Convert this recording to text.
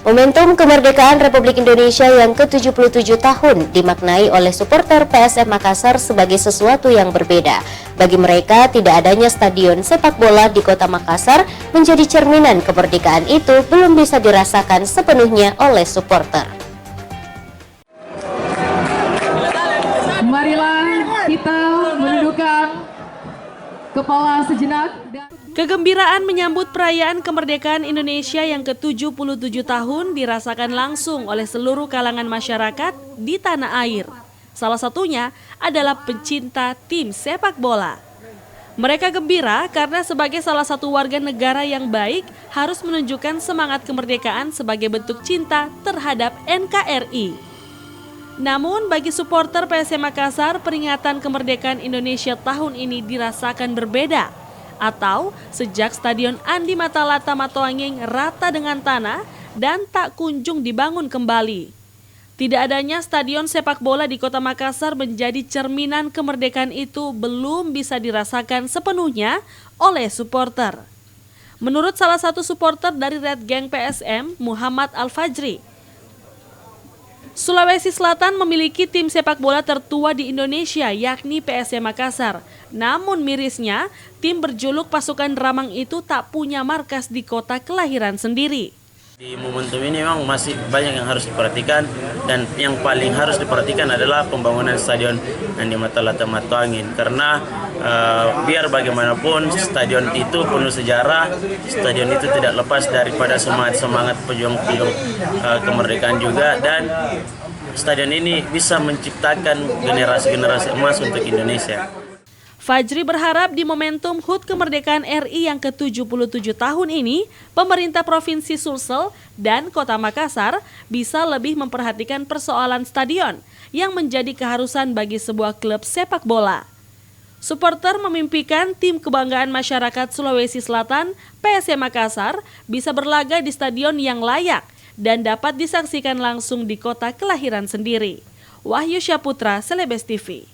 Momentum kemerdekaan Republik Indonesia yang ke-77 tahun dimaknai oleh supporter PSM Makassar sebagai sesuatu yang berbeda. Bagi mereka, tidak adanya stadion sepak bola di kota Makassar menjadi cerminan kemerdekaan itu belum bisa dirasakan sepenuhnya oleh supporter. Marilah kita menundukkan kepala sejenak. Kegembiraan menyambut perayaan kemerdekaan Indonesia yang ke-77 tahun dirasakan langsung oleh seluruh kalangan masyarakat di tanah air. Salah satunya adalah pencinta tim sepak bola. Mereka gembira karena sebagai salah satu warga negara yang baik harus menunjukkan semangat kemerdekaan sebagai bentuk cinta terhadap NKRI. Namun bagi supporter PSM Makassar, peringatan kemerdekaan Indonesia tahun ini dirasakan berbeda. Atau sejak Stadion Andi Matalata Matoanging rata dengan tanah dan tak kunjung dibangun kembali. Tidak adanya stadion sepak bola di kota Makassar menjadi cerminan kemerdekaan itu belum bisa dirasakan sepenuhnya oleh supporter. Menurut salah satu supporter dari Red Gang PSM, Muhammad Al-Fajri, Sulawesi Selatan memiliki tim sepak bola tertua di Indonesia, yakni PSM Makassar. Namun mirisnya, tim berjuluk pasukan Ramang itu tak punya markas di kota kelahiran sendiri. Di momentum ini memang masih banyak yang harus diperhatikan, dan yang paling harus diperhatikan adalah pembangunan Stadion Andi Matalata Matoanging. Karena biar bagaimanapun stadion itu penuh sejarah, stadion itu tidak lepas daripada semangat pejuang-pejuang kemerdekaan juga, dan stadion ini bisa menciptakan generasi-generasi emas untuk Indonesia. Fajri berharap di momentum HUT Kemerdekaan RI yang ke-77 tahun ini, pemerintah Provinsi Sulsel dan Kota Makassar bisa lebih memperhatikan persoalan stadion yang menjadi keharusan bagi sebuah klub sepak bola. Supporter memimpikan tim kebanggaan masyarakat Sulawesi Selatan, PSM Makassar, bisa berlaga di stadion yang layak dan dapat disaksikan langsung di kota kelahiran sendiri. Wahyu Syaputra, Celebes TV.